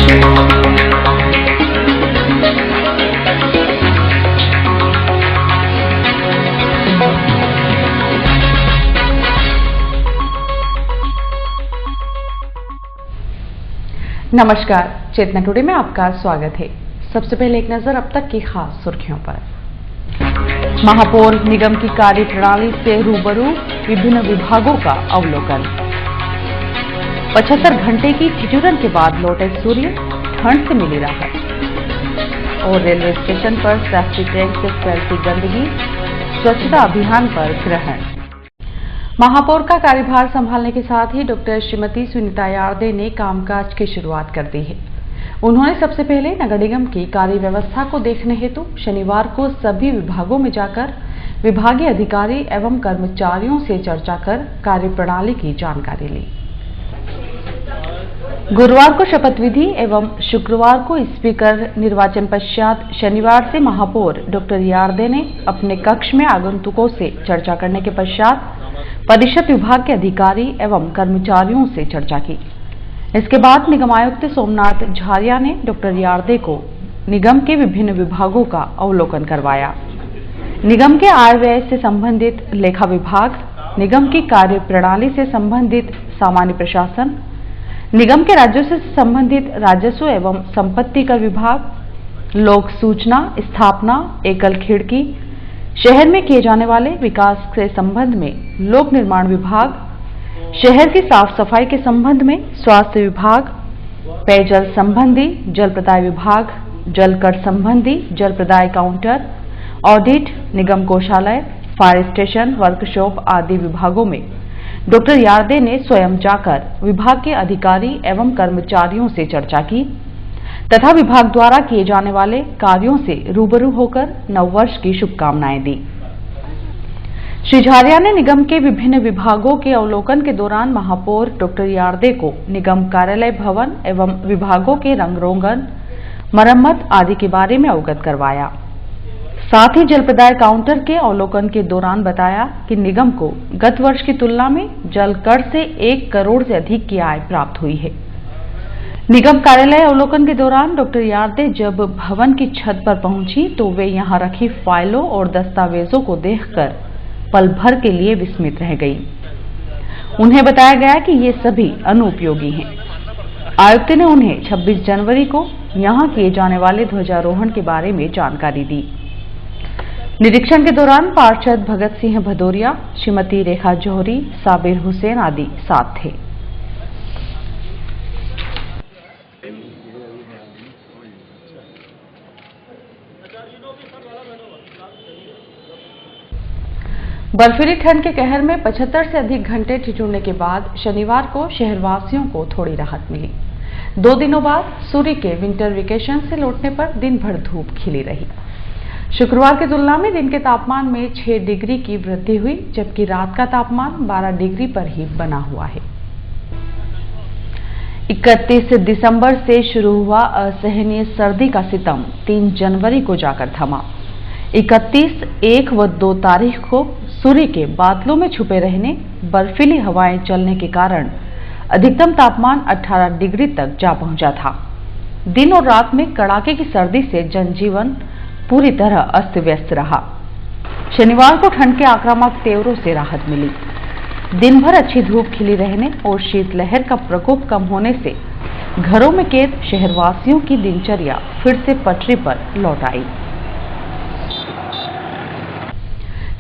नमस्कार, चेतना टुडे में आपका स्वागत है। सबसे पहले एक नजर अब तक की खास सुर्खियों पर। महापौर निगम की कार्यप्रणाली से रूबरू, विभिन्न विभागों का अवलोकन। 75 घंटे की ठिठुरन के बाद लौटे सूर्य, ठंड से मिली राहत। और रेलवे स्टेशन पर सेफ्टी टैंक से फैलती गंदगी, स्वच्छता अभियान पर ग्रहण। महापौर का कार्यभार संभालने के साथ ही डॉक्टर श्रीमती सुनीता यार्दे ने कामकाज की शुरुआत कर दी है। उन्होंने सबसे पहले नगर निगम की कार्य व्यवस्था को देखने हेतु शनिवार को सभी विभागों में जाकर विभागीय अधिकारी एवं कर्मचारियों से चर्चा कर कार्यप्रणाली की जानकारी ली। गुरुवार को शपथ विधि एवं शुक्रवार को स्पीकर निर्वाचन पश्चात शनिवार से महापौर डॉक्टर यार्दे ने अपने कक्ष में आगंतुकों से चर्चा करने के पश्चात परिषद विभाग के अधिकारी एवं कर्मचारियों से चर्चा की। इसके बाद निगम आयुक्त सोमनाथ झारिया ने डॉक्टर यार्दे को निगम के विभिन्न विभागों का अवलोकन करवाया। निगम के आय व्यय से संबंधित लेखा विभाग, निगम की कार्य प्रणाली से संबंधित सामान्य प्रशासन, निगम के राज्यों से संबंधित राजस्व एवं संपत्ति कर विभाग, लोक सूचना, स्थापना, एकल खिड़की, शहर में किए जाने वाले विकास के संबंध में लोक निर्माण विभाग, शहर की साफ सफाई के संबंध में स्वास्थ्य विभाग, पेयजल संबंधी जल प्रदाय विभाग, जल कर संबंधी जल प्रदाय काउंटर, ऑडिट, निगम कोषालय, फायर स्टेशन, वर्कशॉप आदि विभागों में डॉक्टर यार्दे ने स्वयं जाकर विभाग के अधिकारी एवं कर्मचारियों से चर्चा की तथा विभाग द्वारा किए जाने वाले कार्यों से रूबरू होकर नववर्ष की शुभकामनाएं दी। श्री झारिया ने निगम के विभिन्न विभागों के अवलोकन के दौरान महापौर डॉक्टर यार्दे को निगम कार्यालय भवन एवं विभागों के रंग रोगन, मरम्मत आदि के बारे में अवगत करवाया। साथ ही जल प्रदाय काउंटर के अवलोकन के दौरान बताया कि निगम को गत वर्ष की तुलना में जल कर से 1 करोड़ से अधिक की आय प्राप्त हुई है। निगम कार्यालय अवलोकन के दौरान डॉक्टर यार्दे जब भवन की छत पर पहुंची तो वे यहां रखी फाइलों और दस्तावेजों को देखकर पल भर के लिए विस्मित रह गई। उन्हें बताया गया कि ये सभी अनुपयोगी हैं। आयुक्त ने उन्हें 26 जनवरी को यहां किए जाने वाले ध्वजारोहण के बारे में जानकारी दी। निरीक्षण के दौरान पार्षद भगत सिंह भदौरिया, श्रीमती रेखा जौहरी, साबिर हुसैन आदि साथ थे। बर्फीली ठंड के कहर में 75 से अधिक घंटे ठिठुरने के बाद शनिवार को शहरवासियों को थोड़ी राहत मिली। 2 दिनों बाद सूर्य के विंटर वेकेशन से लौटने पर दिन भर धूप खिली रही। शुक्रवार की तुलना में दिन के तापमान में 6 डिग्री की वृद्धि हुई, जबकि रात का तापमान 12 डिग्री पर ही बना हुआ है। 31 दिसंबर से शुरू हुआ असहनीय सर्दी का सितम 3 जनवरी को जाकर थमा। 31, 1 व 2 तारीख को सूर्य के बादलों में छुपे रहने, बर्फीली हवाएं चलने के कारण अधिकतम तापमान 18 डिग्री तक जा पहुंचा था। दिन और रात में कड़ाके की सर्दी से जनजीवन पूरी तरह अस्त व्यस्त रहा। शनिवार को ठंड के आक्रामक तेवरों से राहत मिली। दिन भर अच्छी धूप खिली रहने और शीतलहर का प्रकोप कम होने से घरों में कैद शहरवासियों की दिनचर्या फिर से पटरी पर लौट आई।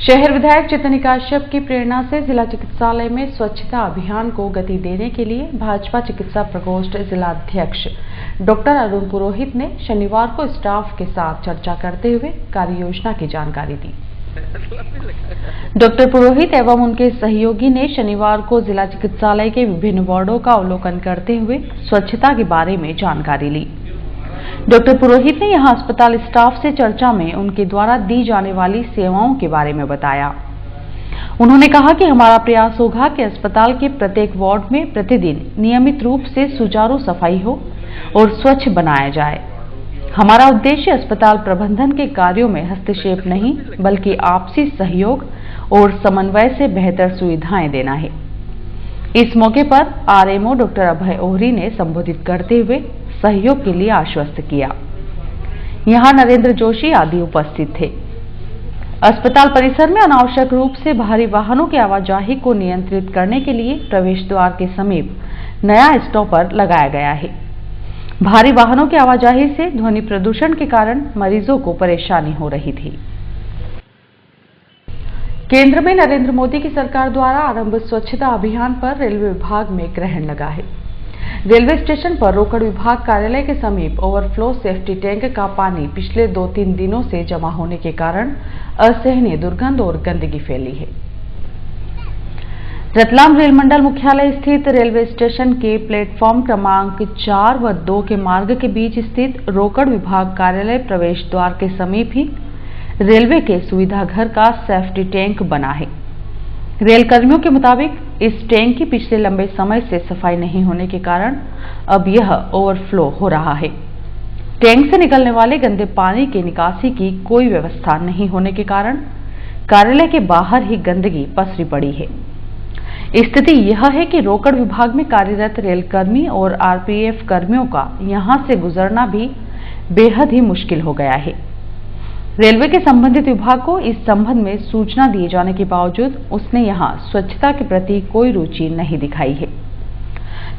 शहर विधायक चेतनी काश्यप की प्रेरणा से जिला चिकित्सालय में स्वच्छता अभियान को गति देने के लिए भाजपा चिकित्सा प्रकोष्ठ जिला अध्यक्ष डॉक्टर अरुण पुरोहित ने शनिवार को स्टाफ के साथ चर्चा करते हुए कार्य योजना की जानकारी दी। डॉक्टर पुरोहित एवं उनके सहयोगी ने शनिवार को जिला चिकित्सालय के विभिन्न वार्डों का अवलोकन करते हुए स्वच्छता के बारे में जानकारी ली। डॉक्टर पुरोहित ने यहां अस्पताल स्टाफ से चर्चा में उनके द्वारा दी जाने वाली सेवाओं के बारे में बताया। उन्होंने कहा कि हमारा प्रयास होगा कि अस्पताल के प्रत्येक वार्ड में प्रतिदिन नियमित रूप से सुचारू सफाई हो और स्वच्छ बनाया जाए। हमारा उद्देश्य अस्पताल प्रबंधन के कार्यों में हस्तक्षेप नहीं, बल्कि आपसी सहयोग और समन्वय से बेहतर सुविधाएं देना है। इस मौके पर आरएमओ डॉक्टर अभय ओहरी ने संबोधित करते हुए सहयोग के लिए आश्वस्त किया। यहां नरेंद्र जोशी आदि उपस्थित थे। अस्पताल परिसर में अनावश्यक रूप से भारी वाहनों की आवाजाही को नियंत्रित करने के लिए प्रवेश द्वार के समीप नया स्टॉपर लगाया गया है। भारी वाहनों की आवाजाही से ध्वनि प्रदूषण के कारण मरीजों को परेशानी हो रही थी। केंद्र में नरेंद्र मोदी की सरकार द्वारा आरंभ स्वच्छता अभियान पर रेलवे विभाग में ग्रहण लगा है। रेलवे स्टेशन पर रोकड़ विभाग कार्यालय के समीप ओवरफ्लो सेफ्टी टैंक का पानी पिछले 2-3 दिनों से जमा होने के कारण असहनीय दुर्गंध और गंदगी फैली है। रतलाम रेल मंडल मुख्यालय स्थित रेलवे स्टेशन के प्लेटफॉर्म क्रमांक 4 व 2 के मार्ग के बीच स्थित रोकड़ विभाग कार्यालय प्रवेश द्वार के समीप ही रेलवे के सुविधा घर का सेफ्टी टैंक बना है। रेल कर्मियों के मुताबिक इस टैंक की पिछले लंबे समय से सफाई नहीं होने के कारण अब यह ओवरफ्लो हो रहा है। टैंक से निकलने वाले गंदे पानी के निकासी की कोई व्यवस्था नहीं होने के कारण कार्यालय के बाहर ही गंदगी पसरी पड़ी है। स्थिति यह है कि रोकड़ विभाग में कार्यरत रेलकर्मी और आरपीएफ कर्मियों का यहां से गुजरना भी बेहद ही मुश्किल हो गया है। रेलवे के संबंधित विभाग को इस संबंध में सूचना दिए जाने के बावजूद उसने यहां स्वच्छता के प्रति कोई रुचि नहीं दिखाई है,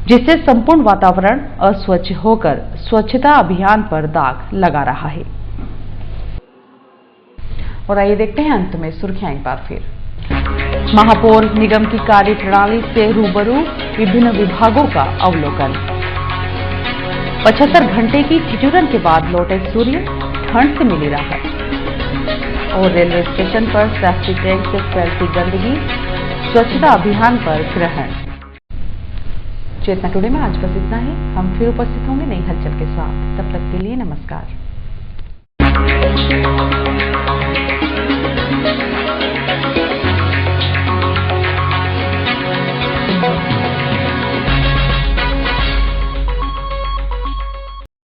जिससे संपूर्ण वातावरण अस्वच्छ होकर स्वच्छता अभियान पर दाग लगा रहा है। और आइए देखते हैं अंत में सुर्खियां एक बार फिर। महापौर निगम की कार्यप्रणाली से रूबरू, विभिन्न विभागों का अवलोकन। 75 घंटे की ठिठुरन के बाद लौटे सूर्य, ठंड से मिली राहत। और रेलवे स्टेशन पर सेफ्टी टैंक से फैलती गंदगी, स्वच्छता अभियान पर ग्रहण। चेतना टुडे में आज बस इतना ही। हम फिर उपस्थित होंगे नई हलचल के साथ। तब तक के लिए नमस्कार।